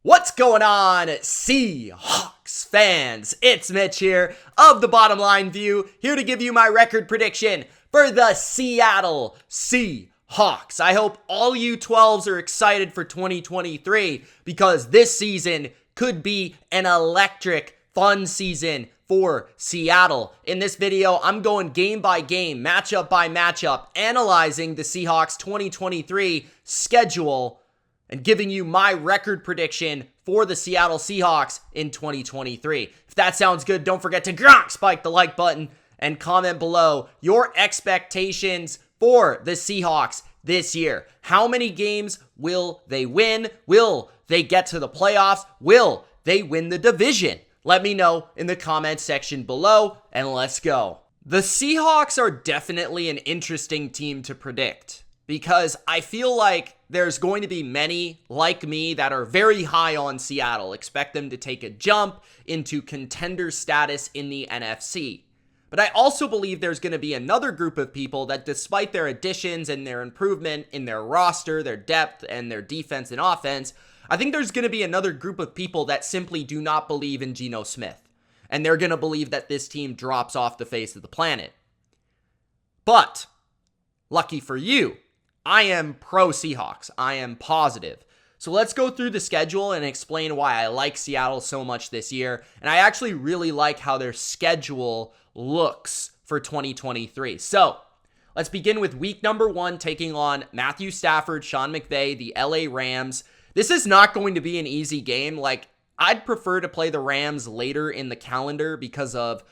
What's going on, Seahawks fans? It's Mitch here of TheBottomLineView, here to give you my record prediction for the Seattle Seahawks. I hope all you 12s are excited for 2023 because this season could be an electric, fun season for Seattle. In this video, I'm going game by game, matchup by matchup, analyzing the Seahawks 2023 schedule and giving you my record prediction for the Seattle Seahawks in 2023. If that sounds good, don't forget to spike the like button and comment below your expectations for the Seahawks this year. How many games will they win? Will they get to the playoffs? Will they win the division? Let me know in the comment section below, and let's go. The Seahawks are definitely an interesting team to predict because I feel like there's going to be many like me that are very high on Seattle, expect them to take a jump into contender status in the NFC. But I also believe there's going to be another group of people that, despite their additions and their improvement in their roster, their depth, and their defense and offense, I think there's going to be another group of people that simply do not believe in Geno Smith. And they're going to believe that this team drops off the face of the planet. But, lucky for you, I am pro Seahawks. I am positive. So let's go through the schedule and explain why I like Seattle so much this year. And I actually really like how their schedule looks for 2023. So let's begin with week number 1, taking on Matthew Stafford, Sean McVay, the LA Rams. This is not going to be an easy game. I'd prefer to play the Rams later in the calendar because of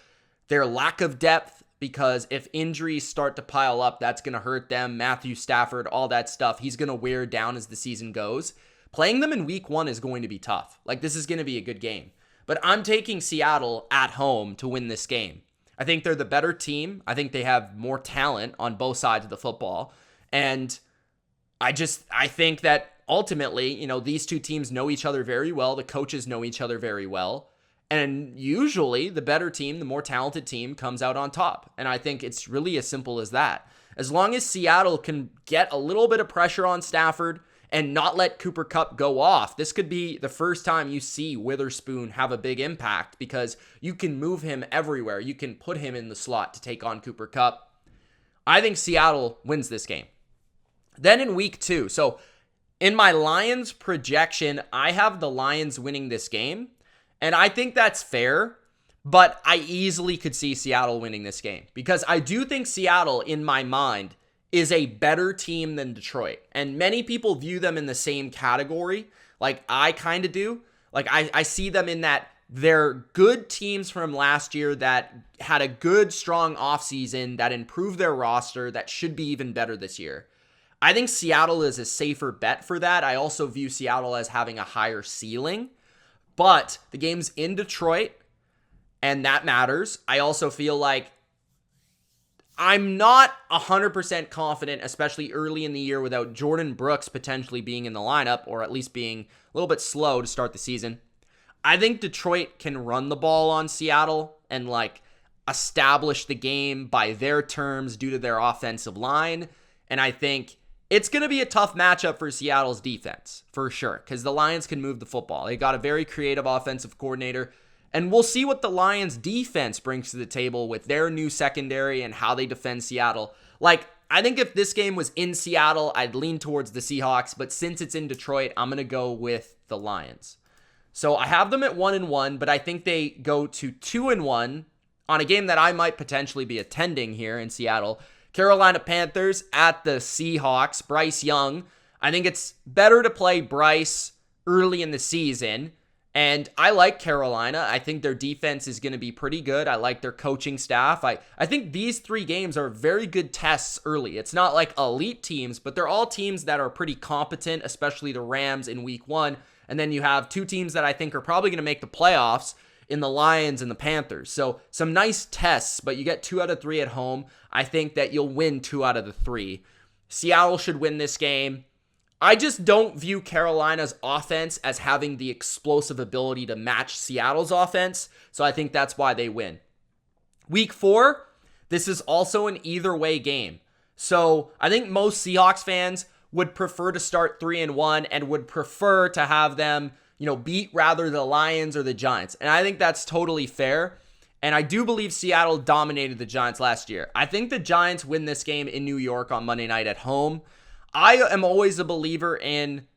their lack of depth. Because if injuries start to pile up, that's going to hurt them. Matthew Stafford, all that stuff, he's going to wear down as the season goes. Playing them in week 1 is going to be tough. This is going to be a good game. But I'm taking Seattle at home to win this game. I think they're the better team. I think they have more talent on both sides of the football. And I think that ultimately, these two teams know each other very well. The coaches know each other very well. And usually the better team, the more talented team comes out on top. And I think it's really as simple as that. As long as Seattle can get a little bit of pressure on Stafford and not let Cooper Kupp go off, this could be the first time you see Witherspoon have a big impact because you can move him everywhere. You can put him in the slot to take on Cooper Kupp. I think Seattle wins this game. Then in week 2, so in my Lions projection, I have the Lions winning this game. And I think that's fair, but I easily could see Seattle winning this game because I do think Seattle, in my mind, is a better team than Detroit. And many people view them in the same category, like I kind of do. I see them in that they're good teams from last year that had a good, strong offseason, that improved their roster, that should be even better this year. I think Seattle is a safer bet for that. I also view Seattle as having a higher ceiling. But the game's in Detroit, and that matters. I also feel like I'm not 100% confident, especially early in the year without Jordan Brooks potentially being in the lineup, or at least being a little bit slow to start the season. I think Detroit can run the ball on Seattle and establish the game by their terms due to their offensive line. And I think it's going to be a tough matchup for Seattle's defense, for sure, because the Lions can move the football. They got a very creative offensive coordinator, and we'll see what the Lions' defense brings to the table with their new secondary and how they defend Seattle. I think if this game was in Seattle, I'd lean towards the Seahawks, but since it's in Detroit, I'm going to go with the Lions. So I have them at 1-1, but I think they go to 2-1 on a game that I might potentially be attending here in Seattle. Carolina Panthers at the Seahawks. Bryce Young. I think it's better to play Bryce early in the season. And I like Carolina. I think their defense is going to be pretty good. I like their coaching staff. I think these 3 games are very good tests early. It's not like elite teams, but they're all teams that are pretty competent, especially the Rams in week 1. And then you have 2 teams that I think are probably going to make the playoffs in the Lions and the Panthers. So some nice tests, but you get 2 out of 3 at home. I think that you'll win 2 out of the 3. Seattle should win this game. I just don't view Carolina's offense as having the explosive ability to match Seattle's offense. So I think that's why they win. Week 4, this is also an either way game. So I think most Seahawks fans would prefer to start 3-1 and would prefer to have them beat rather the Lions or the Giants. And I think that's totally fair. And I do believe Seattle dominated the Giants last year. I think the Giants win this game in New York on Monday night at home. I am always a believer in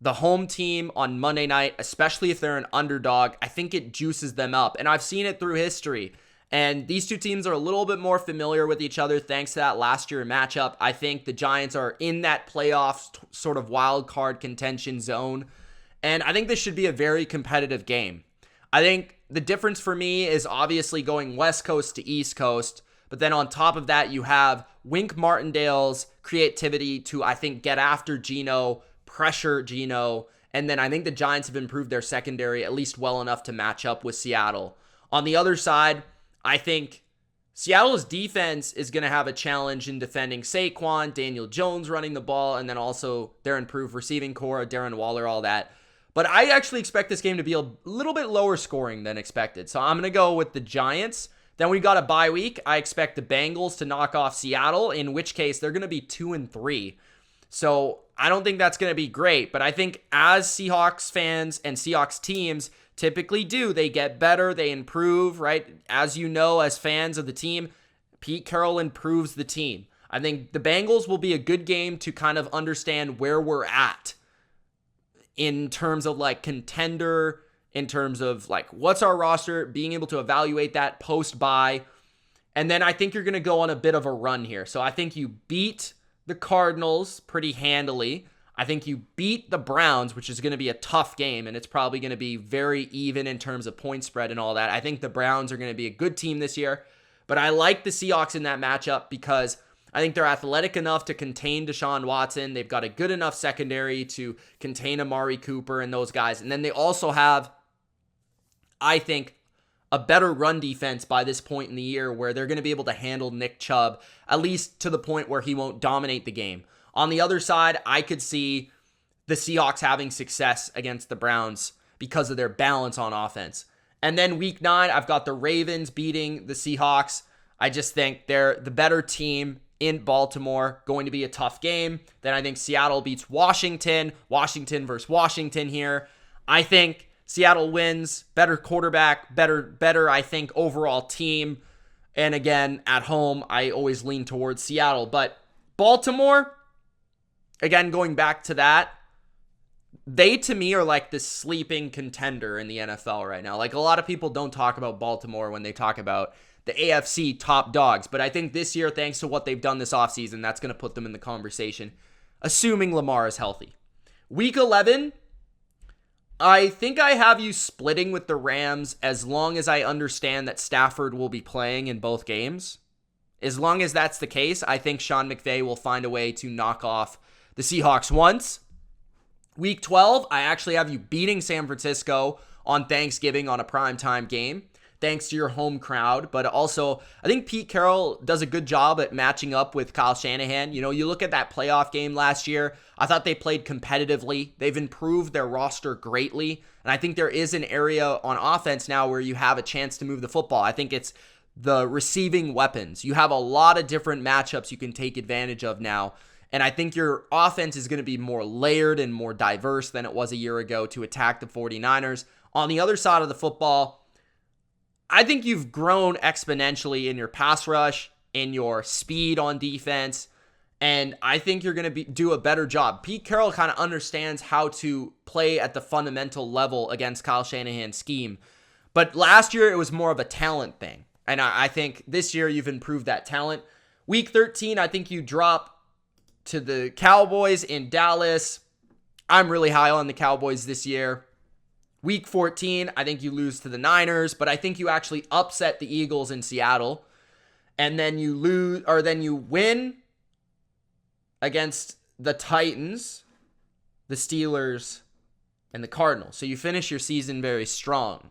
the home team on Monday night, especially if they're an underdog. I think it juices them up. And I've seen it through history. And these two teams are a little bit more familiar with each other thanks to that last year matchup. I think the Giants are in that playoff sort of wild card contention zone. And I think this should be a very competitive game. I think the difference for me is obviously going West Coast to East Coast. But then on top of that, you have Wink Martindale's creativity to, I think, get after Geno, pressure Geno. And then I think the Giants have improved their secondary at least well enough to match up with Seattle. On the other side, I think Seattle's defense is going to have a challenge in defending Saquon, Daniel Jones running the ball, and then also their improved receiving core, Darren Waller, all that. But I actually expect this game to be a little bit lower scoring than expected. So I'm going to go with the Giants. Then we got a bye week. I expect the Bengals to knock off Seattle, in which case they're going to be 2-3. So I don't think that's going to be great. But I think as Seahawks fans and Seahawks teams typically do, they get better, they improve, right? As you know, as fans of the team, Pete Carroll improves the team. I think the Bengals will be a good game to kind of understand where we're at in terms of like contender, in terms of like what's our roster, being able to evaluate that post-bye. And then I think you're going to go on a bit of a run here. So I think you beat the Cardinals pretty handily. I think you beat the Browns, which is going to be a tough game, and it's probably going to be very even in terms of point spread and all that. I think the Browns are going to be a good team this year, but I like the Seahawks in that matchup because I think they're athletic enough to contain Deshaun Watson. They've got a good enough secondary to contain Amari Cooper and those guys. And then they also have, I think, a better run defense by this point in the year where they're going to be able to handle Nick Chubb, at least to the point where he won't dominate the game. On the other side, I could see the Seahawks having success against the Browns because of their balance on offense. And then week 9, I've got the Ravens beating the Seahawks. I just think they're the better team in Baltimore, going to be a tough game. Then I think Seattle beats Washington versus Washington here. I think Seattle wins, better quarterback, better, I think, overall team. And again, at home, I always lean towards Seattle. But Baltimore, again, going back to that, they, to me, are like the sleeping contender in the NFL right now. Like, a lot of people don't talk about Baltimore when they talk about the AFC top dogs. But I think this year, thanks to what they've done this offseason, that's going to put them in the conversation, assuming Lamar is healthy. Week 11, I think I have you splitting with the Rams as long as I understand that Stafford will be playing in both games. As long as that's the case, I think Sean McVay will find a way to knock off the Seahawks once. Week 12, I actually have you beating San Francisco on Thanksgiving on a primetime game, thanks to your home crowd. But also, I think Pete Carroll does a good job at matching up with Kyle Shanahan. You know, you look at that playoff game last year, I thought they played competitively. They've improved their roster greatly. And I think there is an area on offense now where you have a chance to move the football. I think it's the receiving weapons. You have a lot of different matchups you can take advantage of now. And I think your offense is going to be more layered and more diverse than it was a year ago to attack the 49ers. On the other side of the football, I think you've grown exponentially in your pass rush, in your speed on defense, and I think you're going to do a better job. Pete Carroll kind of understands how to play at the fundamental level against Kyle Shanahan's scheme. But last year, it was more of a talent thing. And I think this year, you've improved that talent. Week 13, I think you drop to the Cowboys in Dallas. I'm really high on the Cowboys this year. Week 14, I think you lose to the Niners, but I think you actually upset the Eagles in Seattle. And then you win against the Titans, the Steelers, and the Cardinals. So you finish your season very strong.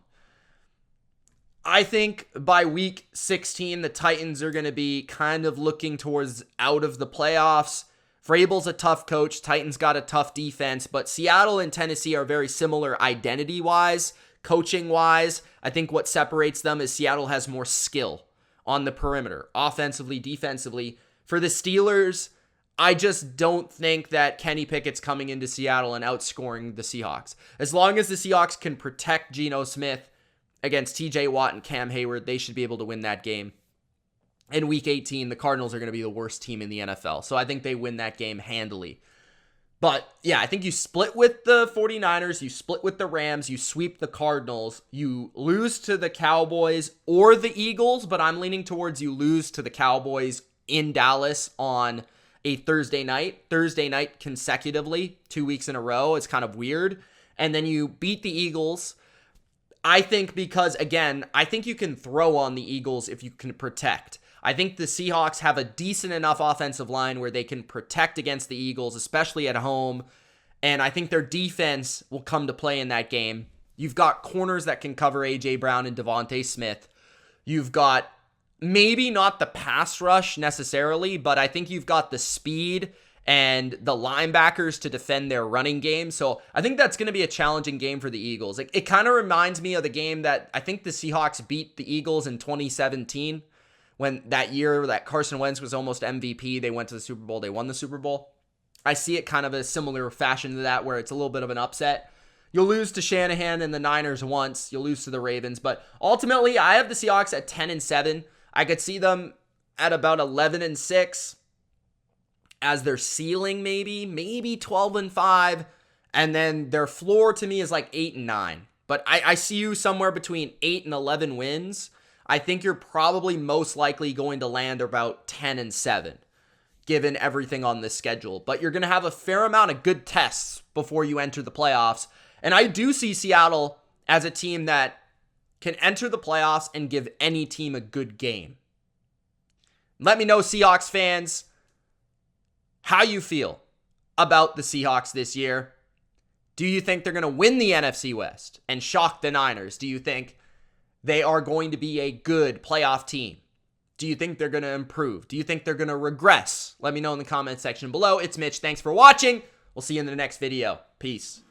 I think by week 16, the Titans are going to be kind of looking towards out of the playoffs. Vrabel's a tough coach. Titans got a tough defense, but Seattle and Tennessee are very similar identity-wise, coaching-wise. I think what separates them is Seattle has more skill on the perimeter, offensively, defensively. For the Steelers, I just don't think that Kenny Pickett's coming into Seattle and outscoring the Seahawks. As long as the Seahawks can protect Geno Smith against TJ Watt and Cam Hayward, they should be able to win that game. In Week 18, the Cardinals are going to be the worst team in the NFL. So I think they win that game handily. But yeah, I think you split with the 49ers, you split with the Rams, you sweep the Cardinals, you lose to the Cowboys or the Eagles, but I'm leaning towards you lose to the Cowboys in Dallas on a Thursday night consecutively, 2 weeks in a row. It's kind of weird. And then you beat the Eagles. I think because, again, I think you can throw on the Eagles if you can protect. I think the Seahawks have a decent enough offensive line where they can protect against the Eagles, especially at home. And I think their defense will come to play in that game. You've got corners that can cover A.J. Brown and Devontae Smith. You've got maybe not the pass rush necessarily, but I think you've got the speed and the linebackers to defend their running game. So I think that's going to be a challenging game for the Eagles. It kind of reminds me of the game that I think the Seahawks beat the Eagles in 2017. When that year that Carson Wentz was almost MVP, they went to the Super Bowl, they won the Super Bowl. I see it kind of a similar fashion to that, where it's a little bit of an upset. You'll lose to Shanahan and the Niners once, you'll lose to the Ravens, but ultimately I have the Seahawks at 10-7. I could see them at about 11-6 as their ceiling, maybe 12-5, and then their floor to me is like 8-9. But I see you somewhere between 8 and 11 wins. I think you're probably most likely going to land about 10-7, given everything on this schedule. But you're going to have a fair amount of good tests before you enter the playoffs. And I do see Seattle as a team that can enter the playoffs and give any team a good game. Let me know, Seahawks fans, how you feel about the Seahawks this year. Do you think they're going to win the NFC West and shock the Niners? Do you think they are going to be a good playoff team? Do you think they're going to improve? Do you think they're going to regress? Let me know in the comment section below. It's Mitch. Thanks for watching. We'll see you in the next video. Peace.